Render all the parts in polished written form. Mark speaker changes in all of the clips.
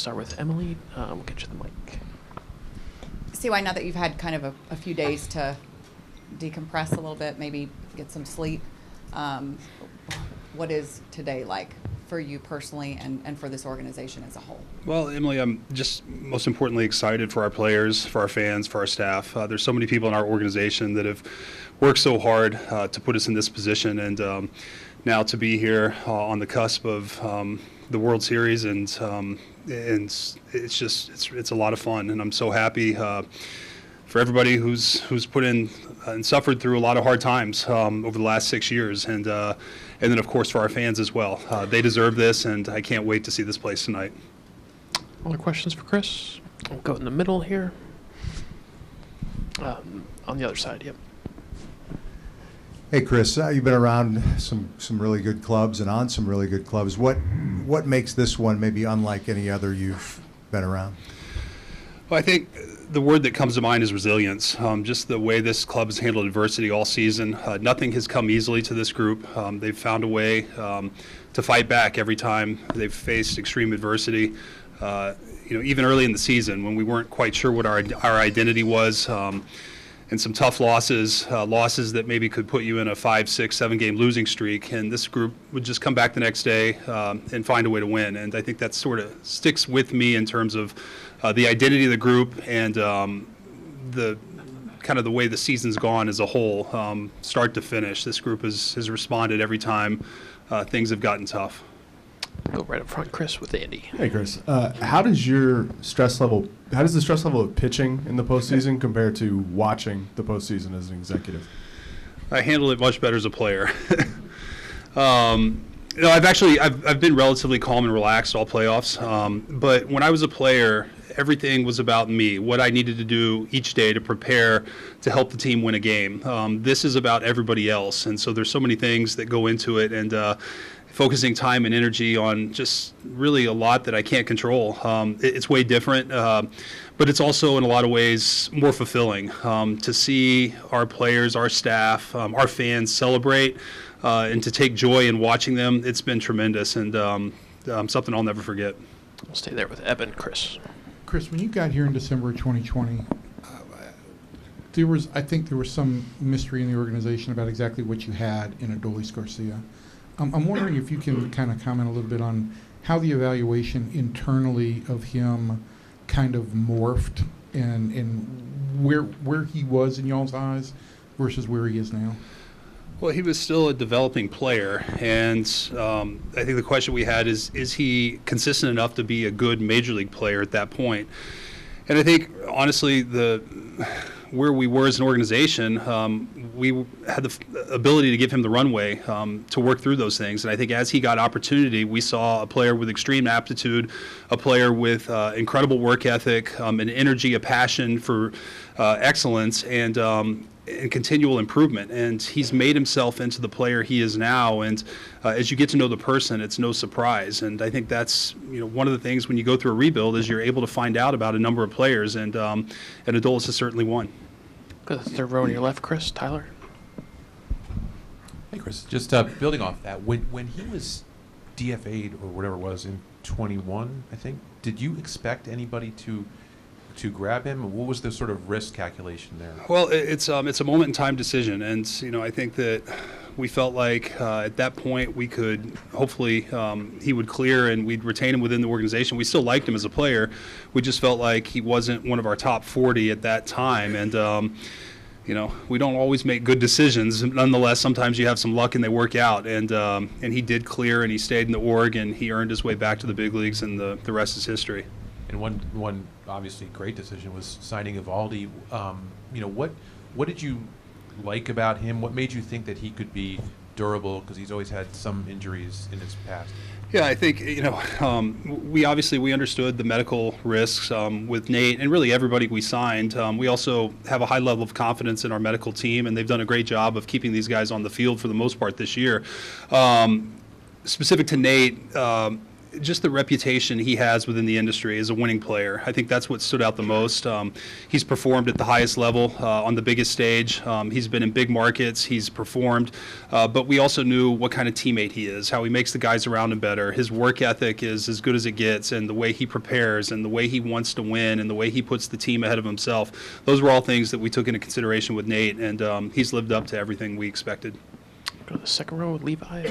Speaker 1: start with Emily. We'll get you the mic.
Speaker 2: CY, now that you've had kind of a few days to decompress a little bit, maybe get some sleep, what is today like for you personally and for this organization as a whole?
Speaker 3: Well, Emily, I'm just most importantly excited for our players, for our fans, for our staff. There's so many people in our organization that have worked so hard to put us in this position, and now to be here on the cusp of the World Series, and it's a lot of fun, and I'm so happy for everybody who's put in and suffered through a lot of hard times over the last 6 years, and then of course for our fans as well. They deserve this, and I can't wait to see this place tonight.
Speaker 1: Other questions for Chris? We'll go in the middle here. On the other side, yep.
Speaker 4: Hey, Chris, you've been around some really good clubs and on some really good clubs. What makes this one maybe unlike any other you've been around?
Speaker 3: Well, I think the word that comes to mind is resilience. Just the way this club has handled adversity all season. Nothing has come easily to this group. They've found a way to fight back every time they've faced extreme adversity. Even early in the season when we weren't quite sure what our identity was, and some tough losses that maybe could put you in a 5, 6, 7 game losing streak, and this group would just come back the next day and find a way to win. And I think that sort of sticks with me in terms of the identity of the group and the kind of the way the season's gone as a whole, start to finish. This group has responded every time things have gotten tough.
Speaker 1: Go right up front, Chris, with Andy.
Speaker 5: Hey, Chris. How does the stress level of pitching in the postseason compare to watching the postseason as an executive?
Speaker 3: I handled it much better as a player. I've been relatively calm and relaxed all playoffs. But when I was a player, everything was about me, what I needed to do each day to prepare to help the team win a game. This is about everybody else, and so there's so many things that go into it, and focusing time and energy on just really a lot that I can't control. It's way different, but it's also in a lot of ways more fulfilling to see our players, our staff, our fans celebrate and to take joy in watching them. It's been tremendous, and something I'll never forget.
Speaker 1: We'll stay there with Evan, Chris.
Speaker 6: Chris, when you got here in December of 2020, I think there was some mystery in the organization about exactly what you had in Adolis Garcia. I'm wondering if you can kind of comment a little bit on how the evaluation internally of him kind of morphed and where he was in y'all's eyes versus where he is now.
Speaker 3: Well, he was still a developing player, and I think the question we had is he consistent enough to be a good major league player at that point? And I think, honestly, where we were as an organization, we had the ability to give him the runway to work through those things. And I think as he got opportunity, we saw a player with extreme aptitude, a player with incredible work ethic, an energy, a passion for excellence, and continual improvement. And he's made himself into the player he is now. And as you get to know the person, it's no surprise. And I think that's one of the things when you go through a rebuild is you're able to find out about a number of players. And Adolis is certainly one.
Speaker 1: Go to the third row on your left, Chris. Tyler.
Speaker 7: Hey, Chris. Just building off that, when he was DFA'd or whatever it was in 21, I think, did you expect anybody to grab him? What was the sort of risk calculation there?
Speaker 3: Well, it's a moment in time decision, and I think that we felt like at that point we could hopefully he would clear and we'd retain him within the organization. We still liked him as a player. We just felt like he wasn't one of our top 40 at that time, and we don't always make good decisions. Nonetheless, sometimes you have some luck and they work out, and he did clear and he stayed in the org and he earned his way back to the big leagues, and the rest is history.
Speaker 7: And one obviously great decision was signing Evaldi. What did you like about him? What made you think that he could be durable? Because he's always had some injuries in his past.
Speaker 3: Yeah, I think we understood the medical risks with Nate and really everybody we signed. We also have a high level of confidence in our medical team, and they've done a great job of keeping these guys on the field for the most part this year. Specific to Nate. just the reputation he has within the industry as a winning player. I think that's what stood out the most. He's performed at the highest level on the biggest stage. He's been in big markets. He's performed. But we also knew what kind of teammate he is, how he makes the guys around him better. His work ethic is as good as it gets, and the way he prepares and the way he wants to win and the way he puts the team ahead of himself. Those were all things that we took into consideration with Nate, and he's lived up to everything we expected.
Speaker 1: Go to the second row with Levi.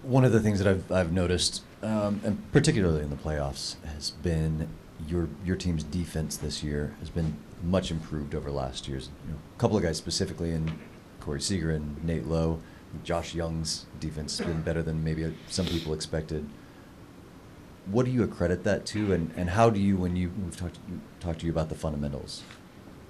Speaker 8: One of the things that I've noticed, and particularly in the playoffs, has been your team's defense this year has been much improved over last year's. A couple of guys specifically, in Corey Seager and Nate Lowe. Josh Young's defense has been better than maybe some people expected. What do you accredit that to, and how do you, when we've talked to you about the fundamentals,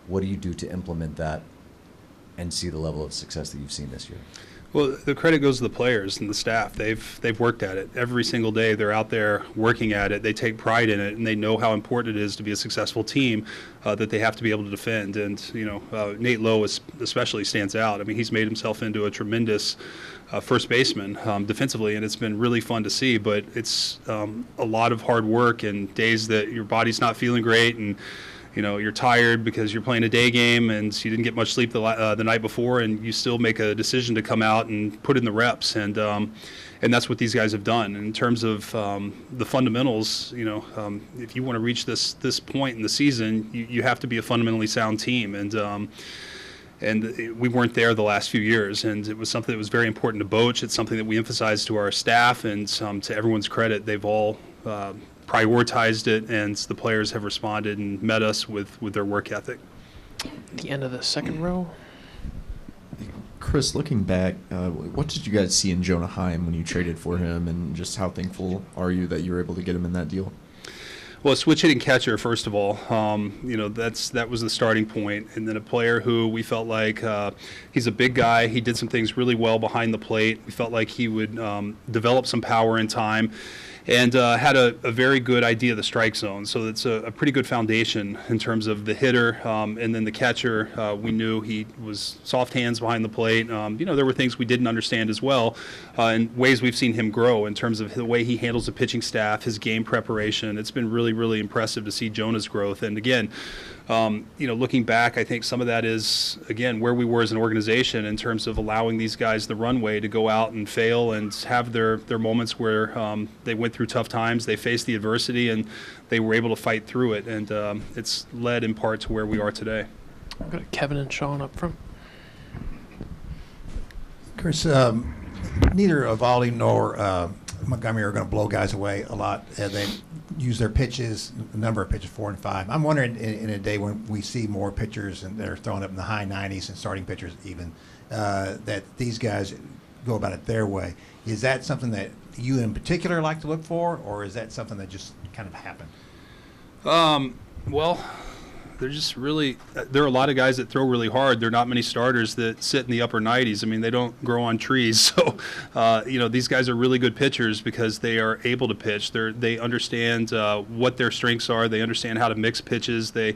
Speaker 8: what do you do to implement that and see the level of success that you've seen this year?
Speaker 3: Well, the credit goes to the players and the staff. They've worked at it every single day. They're out there working at it. They take pride in it, and they know how important it is to be a successful team, that they have to be able to defend. And Nate Lowe especially stands out. I mean, he's made himself into a tremendous first baseman defensively, and it's been really fun to see. But it's a lot of hard work and days that your body's not feeling great, and you're tired because you're playing a day game and you didn't get much sleep the night before, and you still make a decision to come out and put in the reps, and that's what these guys have done. In terms of the fundamentals, if you want to reach this point in the season, you have to be a fundamentally sound team, and we weren't there the last few years, and it was something that was very important to Boch. It's something that we emphasized to our staff, and to everyone's credit, they've all prioritized it, and the players have responded and met us with their work ethic.
Speaker 1: The end of the second row.
Speaker 9: Chris, looking back, what did you guys see in Jonah Heim when you traded for him, and just how thankful are you that you were able to get him in that deal?
Speaker 3: Well, a switch hitting catcher, first of all, that was the starting point, and then a player who we felt like he's a big guy. He did some things really well behind the plate. We felt like he would develop some power in time, and had a very good idea of the strike zone. So it's a pretty good foundation in terms of the hitter, and then the catcher. We knew he was soft hands behind the plate. There were things we didn't understand as well, and ways we've seen him grow in terms of the way he handles the pitching staff, his game preparation. It's been really, really impressive to see Jonah's growth. And again, looking back, I think some of that is, again, where we were as an organization in terms of allowing these guys the runway to go out and fail and have their moments where they went through tough times, they faced the adversity, and they were able to fight through it. And it's led in part to where we are today.
Speaker 1: I've got Kevin and Sean up front.
Speaker 10: Chris, neither Evaldi nor Montgomery are going to blow guys away a lot. They use their pitches, a number of pitches, 4 and 5. I'm wondering, in a day when we see more pitchers and they're throwing up in the high 90s and starting pitchers even, that these guys go about it their way. Is that something that you in particular like to look for, or is that something that just kind of happened?
Speaker 3: Well, there are a lot of guys that throw really hard. There are not many starters that sit in the upper 90s. I mean, they don't grow on trees. So, these guys are really good pitchers because they are able to pitch. They understand what their strengths are. They understand how to mix pitches. They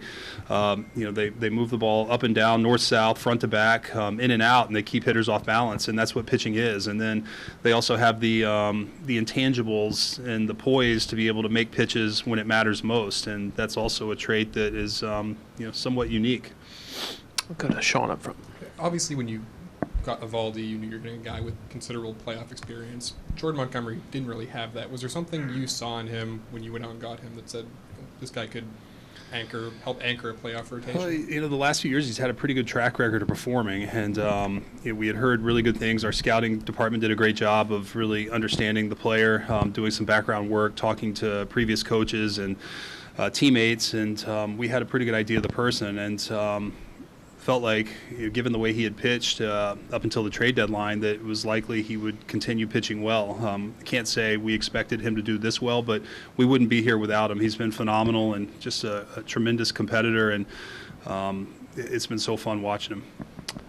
Speaker 3: move the ball up and down, north, south, front to back, in and out, and they keep hitters off balance. And that's what pitching is. And then they also have the intangibles and the poise to be able to make pitches when it matters most. And that's also a trait that is somewhat unique.
Speaker 1: I'll go to Sean up front.
Speaker 11: Obviously, when you got Evaldi, you knew you were getting a guy with considerable playoff experience. Jordan Montgomery didn't really have that. Was there something you saw in him when you went out and got him that said this guy could help anchor a playoff rotation?
Speaker 3: The last few years he's had a pretty good track record of performing, and we had heard really good things. Our scouting department did a great job of really understanding the player, doing some background work, talking to previous coaches and teammates, and we had a pretty good idea of the person, and felt like, given the way he had pitched up until the trade deadline, that it was likely he would continue pitching well. I can't say we expected him to do this well, but we wouldn't be here without him. He's been phenomenal and just a tremendous competitor, and it's been so fun watching him.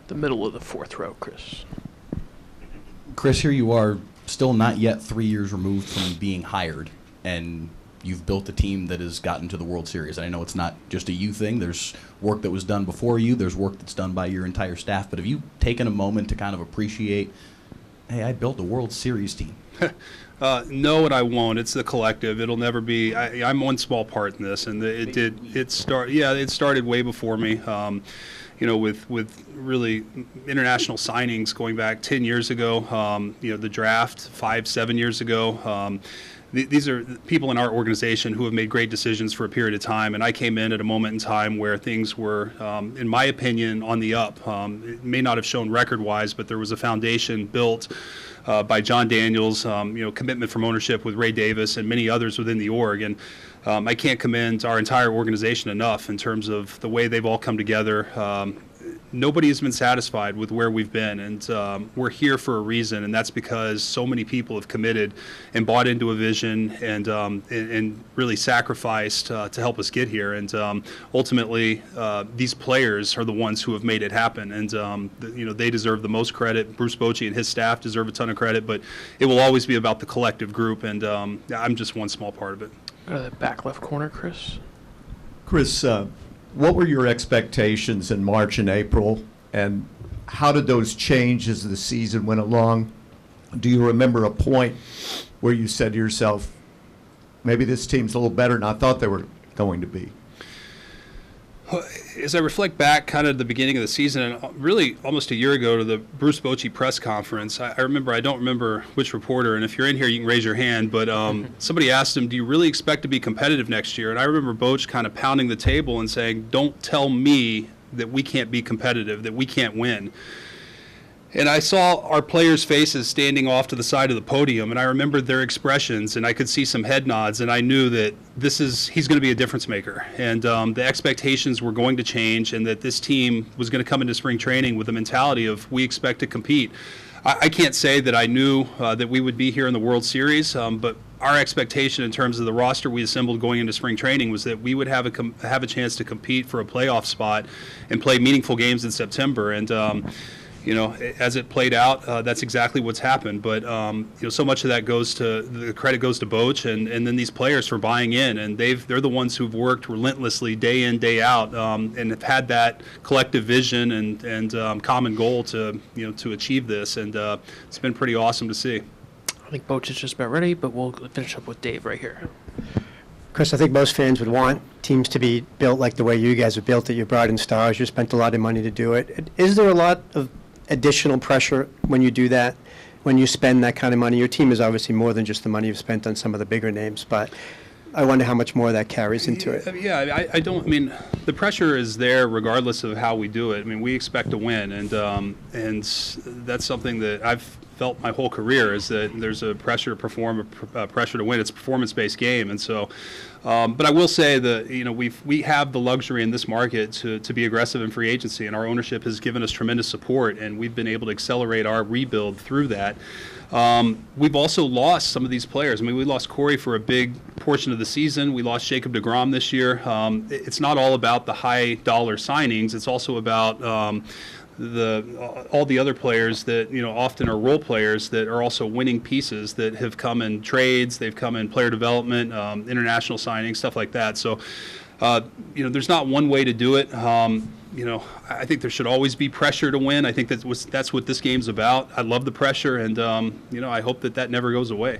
Speaker 1: The middle of the fourth row, Chris.
Speaker 12: Chris, here you are, still not yet 3 years removed from being hired, and you've built a team that has gotten to the World Series. And I know it's not just a you thing. There's work that was done before you. There's work that's done by your entire staff. But have you taken a moment to kind of appreciate hey, I built a World Series team?
Speaker 3: No, and I won't. It's the collective. It'll never be. I'm one small part in this, and it started way before me. With really international signings going back 10 years ago. The draft 5-7 years ago. These are people in our organization who have made great decisions for a period of time, and I came in at a moment in time where things were, in my opinion, on the up. It may not have shown record-wise, but there was a foundation built by John Daniels, commitment from ownership with Ray Davis and many others within the org. And I can't commend our entire organization enough in terms of the way they've all come together. Nobody has been satisfied with where we've been, and we're here for a reason, and that's because so many people have committed and bought into a vision and really sacrificed to help us get here. And ultimately, these players are the ones who have made it happen, and they deserve the most credit. Bruce Bochy and his staff deserve a ton of credit, but it will always be about the collective group, and I'm just one small part of it.
Speaker 1: The back left corner, Chris.
Speaker 13: Chris, what were your expectations in March and April, and how did those change as the season went along? Do you remember a point where you said to yourself, maybe this team's a little better than I thought they were going to be?
Speaker 3: As I reflect back kind of at the beginning of the season, and really almost a year ago to the Bruce Bochy press conference, I don't remember which reporter, and if you're in here, you can raise your hand, but somebody asked him, do you really expect to be competitive next year? And I remember Boch kind of pounding the table and saying, don't tell me that we can't be competitive, that we can't win. And I saw our players' faces standing off to the side of the podium, and I remembered their expressions, and I could see some head nods, and I knew that he's going to be a difference maker. And the expectations were going to change, and that this team was going to come into spring training with the mentality of we expect to compete. I can't say that I knew that we would be here in the World Series, but our expectation in terms of the roster we assembled going into spring training was that we would have a chance to compete for a playoff spot and play meaningful games in September. And as it played out, that's exactly what's happened. But so much of that the credit goes to Boch and then these players for buying in, and they're the ones who've worked relentlessly day in, day out, and have had that collective vision and common goal to achieve this, and it's been pretty awesome to see.
Speaker 1: I think Boch is just about ready, but we'll finish up with Dave right here.
Speaker 14: Chris, I think most fans would want teams to be built like the way you guys have built it. You brought in stars. You spent a lot of money to do it. Is there a lot of additional pressure when you do that, when you spend that kind of money? Your team is obviously more than just the money you've spent on some of the bigger names, but I wonder how much more that carries into it.
Speaker 3: Yeah, the pressure is there regardless of how we do it. We expect to win, and that's something that I've felt my whole career, is that there's a pressure to perform, a pressure to win. It's a performance-based game, and so. But I will say that we have the luxury in this market to be aggressive in free agency, and our ownership has given us tremendous support, and we've been able to accelerate our rebuild through that. We've also lost some of these players. We lost Corey for a big portion of the season. We lost Jacob deGrom this year. It's not all about the high dollar signings. It's also about all the other players that often are role players that are also winning pieces that have come in trades, they've come in player development, international signings, stuff like that. So there's not one way to do it. I think there should always be pressure to win. I think that's what this game's about. I love the pressure, and I hope that never goes away.